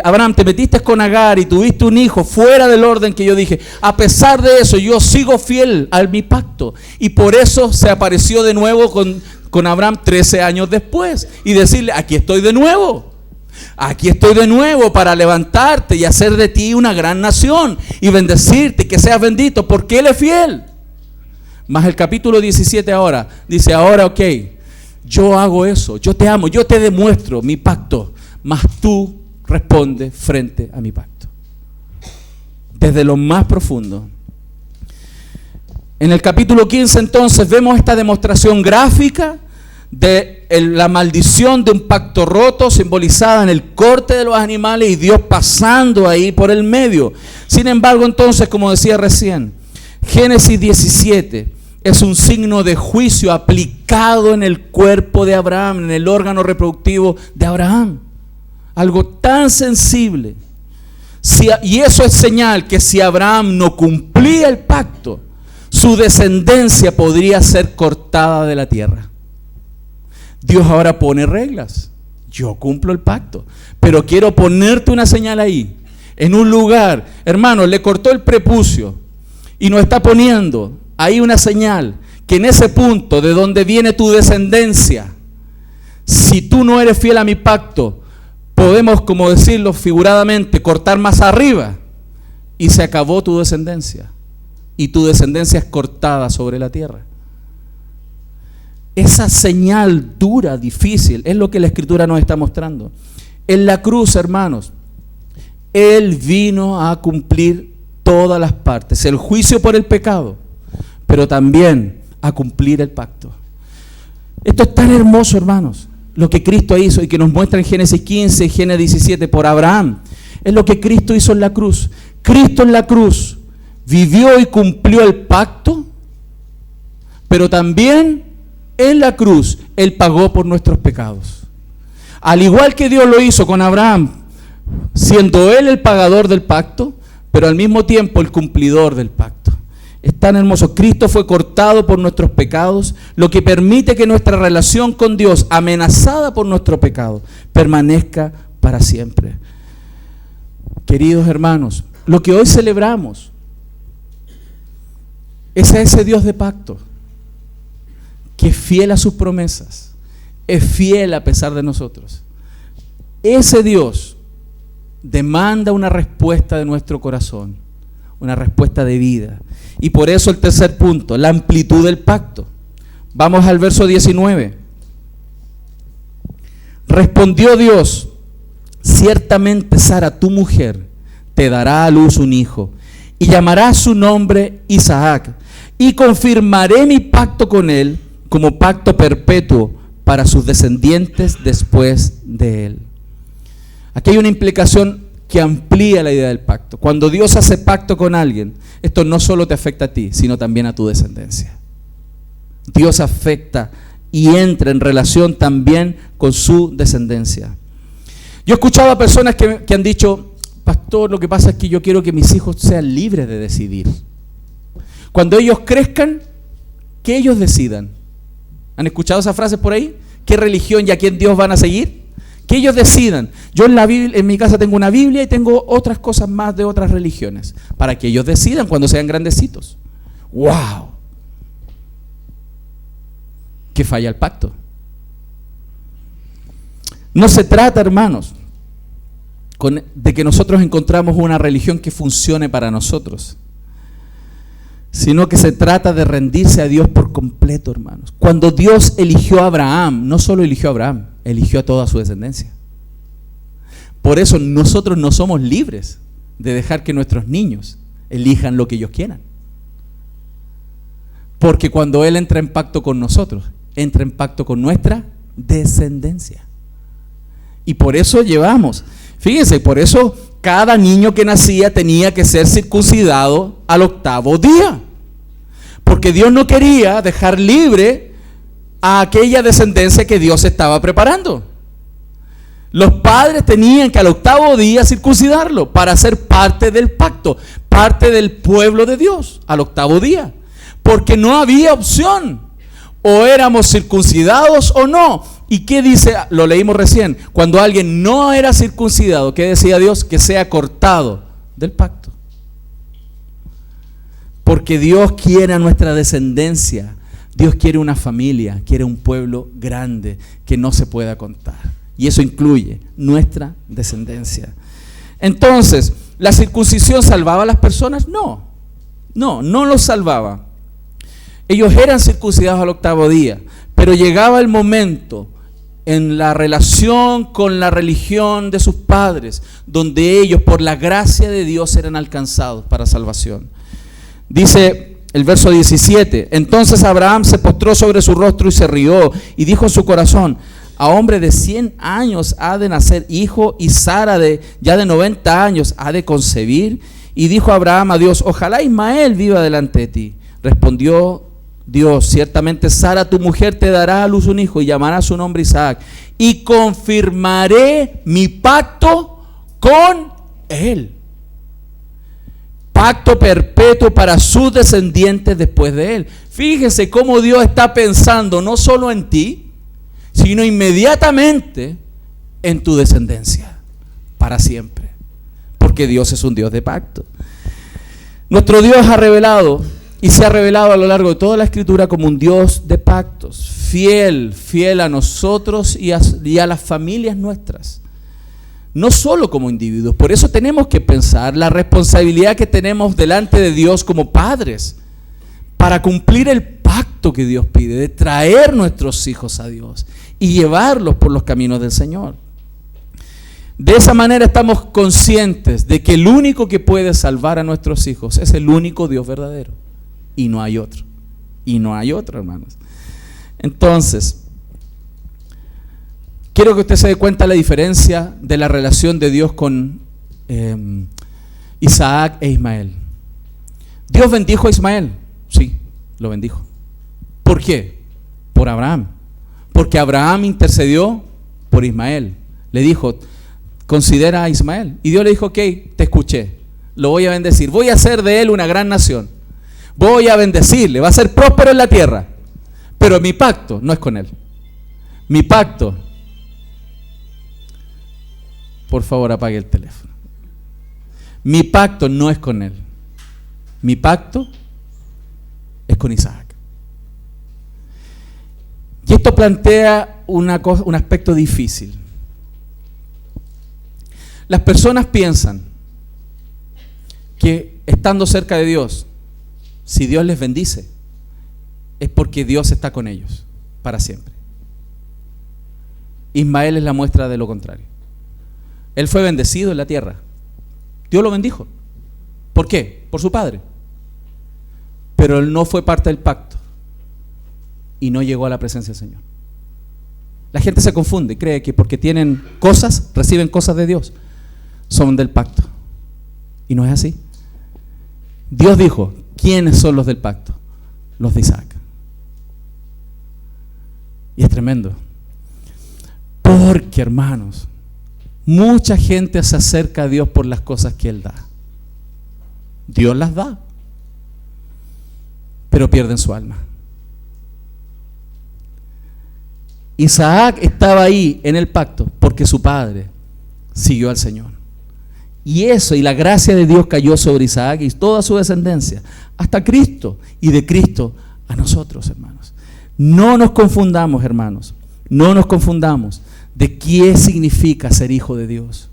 Abraham, te metiste con Agar y tuviste un hijo fuera del orden que yo dije. A pesar de eso, yo sigo fiel a mi pacto. Y por eso se apareció de nuevo con Abraham 13 años después y decirle, aquí estoy de nuevo. Aquí estoy de nuevo para levantarte y hacer de ti una gran nación y bendecirte y que seas bendito, porque Él es fiel. Más el capítulo 17 ahora dice, ahora ok, yo hago eso, yo te amo, yo te demuestro mi pacto, mas tú respondes frente a mi pacto. Desde lo más profundo. En el capítulo 15 entonces vemos esta demostración gráfica de la maldición de un pacto roto, simbolizada en el corte de los animales y Dios pasando ahí por el medio. Sin embargo, entonces, como decía recién, Génesis 17 es un signo de juicio aplicado en el cuerpo de Abraham, en el órgano reproductivo de Abraham. Algo tan sensible. Y eso es señal que si Abraham no cumplía el pacto, su descendencia podría ser cortada de la tierra. Dios ahora pone reglas. Yo cumplo el pacto, pero quiero ponerte una señal ahí, en un lugar. Hermano, le cortó el prepucio y nos está poniendo ahí una señal que en ese punto de donde viene tu descendencia, si tú no eres fiel a mi pacto, podemos, como decirlo figuradamente, cortar más arriba y se acabó tu descendencia. Y tu descendencia es cortada sobre la tierra. Esa señal dura, difícil, es lo que la Escritura nos está mostrando. En la cruz, hermanos, Él vino a cumplir todas las partes. El juicio por el pecado, pero también a cumplir el pacto. Esto es tan hermoso, hermanos, lo que Cristo hizo y que nos muestra en Génesis 15 y Génesis 17 por Abraham. Es lo que Cristo hizo en la cruz. Cristo en la cruz vivió y cumplió el pacto, pero también en la cruz Él pagó por nuestros pecados. Al igual que Dios lo hizo con Abraham, siendo Él el pagador del pacto, pero al mismo tiempo el cumplidor del pacto. Es tan hermoso. Cristo fue cortado por nuestros pecados, lo que permite que nuestra relación con Dios, amenazada por nuestro pecado, permanezca para siempre. Queridos hermanos, lo que hoy celebramos es a ese Dios de pacto, que es fiel a sus promesas, es fiel a pesar de nosotros. Ese Dios demanda una respuesta de nuestro corazón, una respuesta de vida. Y por eso el tercer punto, la amplitud del pacto. Vamos al verso 19. Respondió Dios: ciertamente Sara, tu mujer, te dará a luz un hijo, y llamará su nombre Isaac, y confirmaré mi pacto con él como pacto perpetuo para sus descendientes después de él. Aquí hay una implicación que amplía la idea del pacto. Cuando Dios hace pacto con alguien, esto no solo te afecta a ti, sino también a tu descendencia. Dios afecta y entra en relación también con su descendencia. Yo he escuchado a personas que han dicho: pastor, lo que pasa es que yo quiero que mis hijos sean libres de decidir. Cuando ellos crezcan, que ellos decidan. ¿Han escuchado esa frase por ahí? ¿Qué religión y a quién Dios van a seguir? Que ellos decidan. Yo en mi casa tengo una Biblia y tengo otras cosas más de otras religiones, para que ellos decidan cuando sean grandecitos. ¡Wow! Que falla el pacto. No se trata, hermanos, de que nosotros encontramos una religión que funcione para nosotros, sino que se trata de rendirse a Dios por completo, hermanos. Cuando Dios eligió a Abraham, no solo eligió a Abraham, eligió a toda su descendencia. Por eso nosotros no somos libres de dejar que nuestros niños elijan lo que ellos quieran. Porque cuando Él entra en pacto con nosotros, entra en pacto con nuestra descendencia. Y por eso fíjense, por eso cada niño que nacía tenía que ser circuncidado al 8º día. Porque Dios no quería dejar libre a aquella descendencia que Dios estaba preparando. Los padres tenían que al 8º día circuncidarlo para ser parte del pacto, parte del pueblo de Dios, al 8º día. Porque no había opción. O éramos circuncidados o no. ¿Y qué dice? Lo leímos recién. Cuando alguien no era circuncidado, ¿qué decía Dios? Que sea cortado del pacto. Porque Dios quiere a nuestra descendencia. Dios quiere una familia, quiere un pueblo grande que no se pueda contar. Y eso incluye nuestra descendencia. Entonces, ¿la circuncisión salvaba a las personas? No los salvaba. Ellos eran circuncidados al 8º día, pero llegaba el momento en la relación con la religión de sus padres, donde ellos por la gracia de Dios eran alcanzados para salvación. Dice el verso 17: entonces Abraham se postró sobre su rostro y se rió, y dijo en su corazón: a hombre de 100 años ha de nacer hijo, y Sara ya de 90 años ha de concebir. Y dijo Abraham a Dios: ojalá Ismael viva delante de ti. Respondió Dios, ciertamente Sara tu mujer te dará a luz un hijo y llamará su nombre Isaac, y confirmaré mi pacto con él. Pacto perpetuo para sus descendientes después de él. Fíjese cómo Dios está pensando no solo en ti, sino inmediatamente en tu descendencia, para siempre. Porque Dios es un Dios de pacto. Nuestro Dios ha revelado y se ha revelado a lo largo de toda la Escritura como un Dios de pactos, fiel a nosotros y a las familias nuestras. No solo como individuos. Por eso tenemos que pensar la responsabilidad que tenemos delante de Dios como padres para cumplir el pacto que Dios pide, de traer nuestros hijos a Dios y llevarlos por los caminos del Señor. De esa manera estamos conscientes de que el único que puede salvar a nuestros hijos es el único Dios verdadero. Y no hay otro. Y no hay otro, hermanos. Entonces, quiero que usted se dé cuenta de la diferencia de la relación de Dios con Isaac e Ismael. Dios bendijo a Ismael. Sí, lo bendijo. ¿Por qué? Por Abraham. Porque Abraham intercedió por Ismael. Le dijo, considera a Ismael. Y Dios le dijo, ok, te escuché. Lo voy a bendecir. Voy a hacer de él una gran nación. Voy a bendecirle. Va a ser próspero en la tierra. Pero mi pacto no es con él. Mi pacto... Por favor, apague el teléfono. Mi pacto no es con él. Mi pacto es con Isaac. Y esto plantea un aspecto difícil. Las personas piensan que estando cerca de Dios, si Dios les bendice, es porque Dios está con ellos para siempre. Ismael es la muestra de lo contrario. Él fue bendecido en la tierra. Dios lo bendijo. ¿Por qué? Por su padre. Pero él no fue parte del pacto y no llegó a la presencia del Señor. La gente se confunde, cree que porque tienen cosas, reciben cosas de Dios, son del pacto. Y no es así. Dios dijo, ¿quiénes son los del pacto? Los de Isaac. Y es tremendo. Porque, hermanos, mucha gente se acerca a Dios por las cosas que Él da. Dios las da, pero pierden su alma. Isaac estaba ahí en el pacto porque su padre siguió al Señor. Y eso, y la gracia de Dios cayó sobre Isaac y toda su descendencia, hasta Cristo, y de Cristo a nosotros, hermanos. No nos confundamos, hermanos, no nos confundamos de qué significa ser hijo de Dios.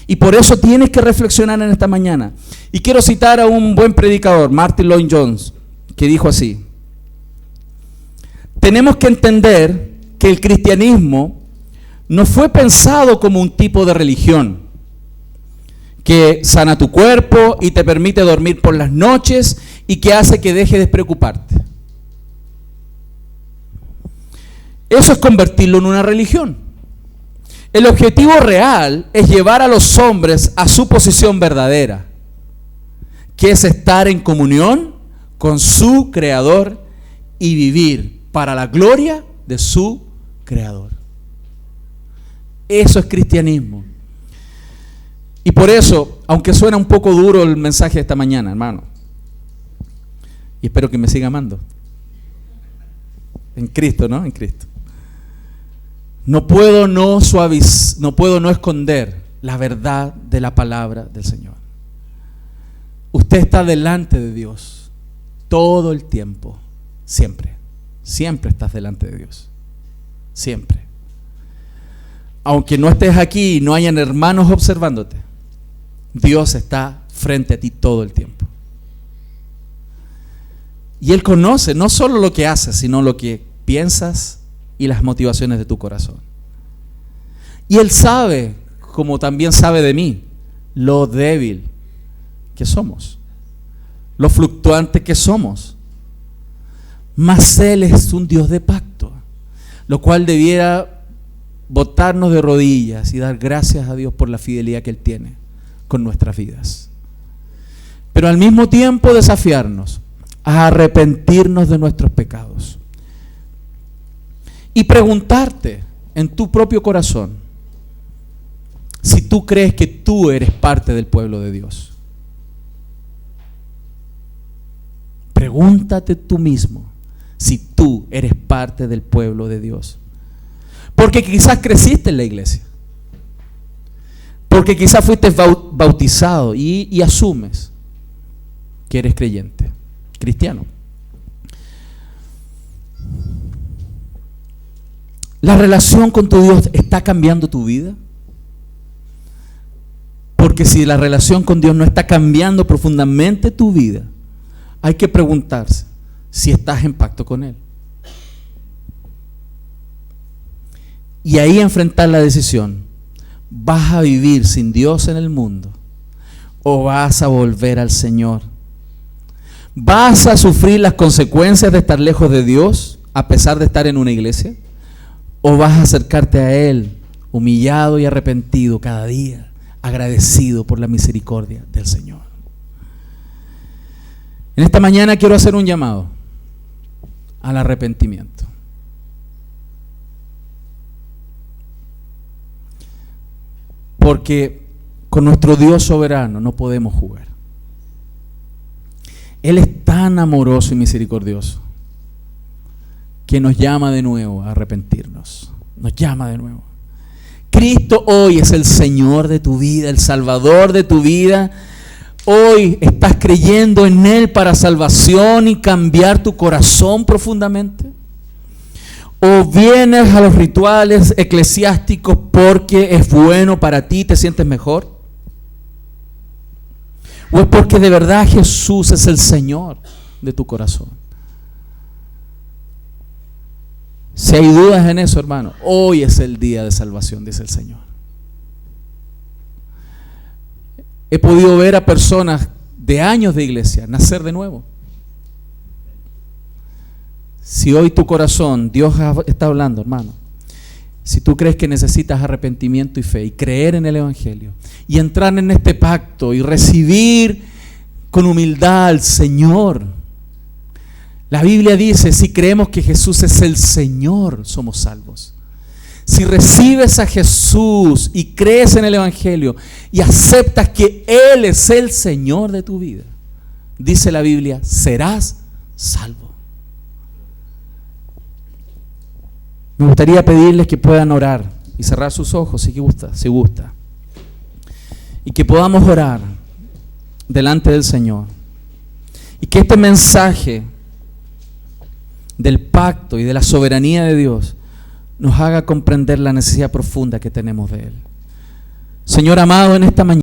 Y por eso tienes que reflexionar en esta mañana. Y quiero citar a un buen predicador, Martin Lloyd-Jones, que dijo así: tenemos que entender que el cristianismo no fue pensado como un tipo de religión que sana tu cuerpo y te permite dormir por las noches y que hace que dejes de preocuparte. Eso es convertirlo en una religión. El objetivo real es llevar a los hombres a su posición verdadera, que es estar en comunión con su Creador y vivir para la gloria de su Creador. Eso es cristianismo. Y por eso, aunque suena un poco duro el mensaje de esta mañana, hermano, y espero que me siga amando, en Cristo, ¿no? En Cristo. No puedo no esconder la verdad de la palabra del Señor. Usted está delante de Dios todo el tiempo, siempre. Siempre estás delante de Dios. Siempre. Aunque no estés aquí y no hayan hermanos observándote, Dios está frente a ti todo el tiempo. Y Él conoce no solo lo que haces, sino lo que piensas y las motivaciones de tu corazón. Y Él sabe, como también sabe de mí, lo débil que somos, lo fluctuante que somos. Mas Él es un Dios de pacto, lo cual debiera botarnos de rodillas y dar gracias a Dios por la fidelidad que Él tiene con nuestras vidas. Pero al mismo tiempo desafiarnos a arrepentirnos de nuestros pecados. Y preguntarte en tu propio corazón si tú crees que tú eres parte del pueblo de Dios. Pregúntate tú mismo si tú eres parte del pueblo de Dios. Porque quizás creciste en la iglesia. Porque quizás fuiste bautizado y asumes que eres creyente, cristiano. ¿La relación con tu Dios está cambiando tu vida? Porque si la relación con Dios no está cambiando profundamente tu vida, hay que preguntarse si estás en pacto con Él. Y ahí enfrentar la decisión: ¿vas a vivir sin Dios en el mundo o vas a volver al Señor? ¿Vas a sufrir las consecuencias de estar lejos de Dios a pesar de estar en una iglesia? ¿O vas a acercarte a Él humillado y arrepentido cada día, agradecido por la misericordia del Señor? En esta mañana quiero hacer un llamado al arrepentimiento. Porque con nuestro Dios soberano no podemos jugar. Él es tan amoroso y misericordioso que nos llama de nuevo a arrepentirnos. Nos llama de nuevo. Cristo hoy es el Señor de tu vida, el Salvador de tu vida. Hoy estás creyendo en Él para salvación y cambiar tu corazón profundamente. O vienes a los rituales eclesiásticos porque es bueno para ti, te sientes mejor. O es porque de verdad Jesús es el Señor de tu corazón. Si hay dudas en eso, hermano, hoy es el día de salvación, dice el Señor. He podido ver a personas de años de iglesia nacer de nuevo. Si hoy tu corazón, Dios está hablando, hermano, si tú crees que necesitas arrepentimiento y fe y creer en el Evangelio y entrar en este pacto y recibir con humildad al Señor, la Biblia dice, si creemos que Jesús es el Señor, somos salvos. Si recibes a Jesús y crees en el Evangelio y aceptas que Él es el Señor de tu vida, dice la Biblia, serás salvo. Me gustaría pedirles que puedan orar y cerrar sus ojos si gusta. Y que podamos orar delante del Señor. Y que este mensaje del pacto y de la soberanía de Dios nos haga comprender la necesidad profunda que tenemos de Él. Señor amado, en esta mañana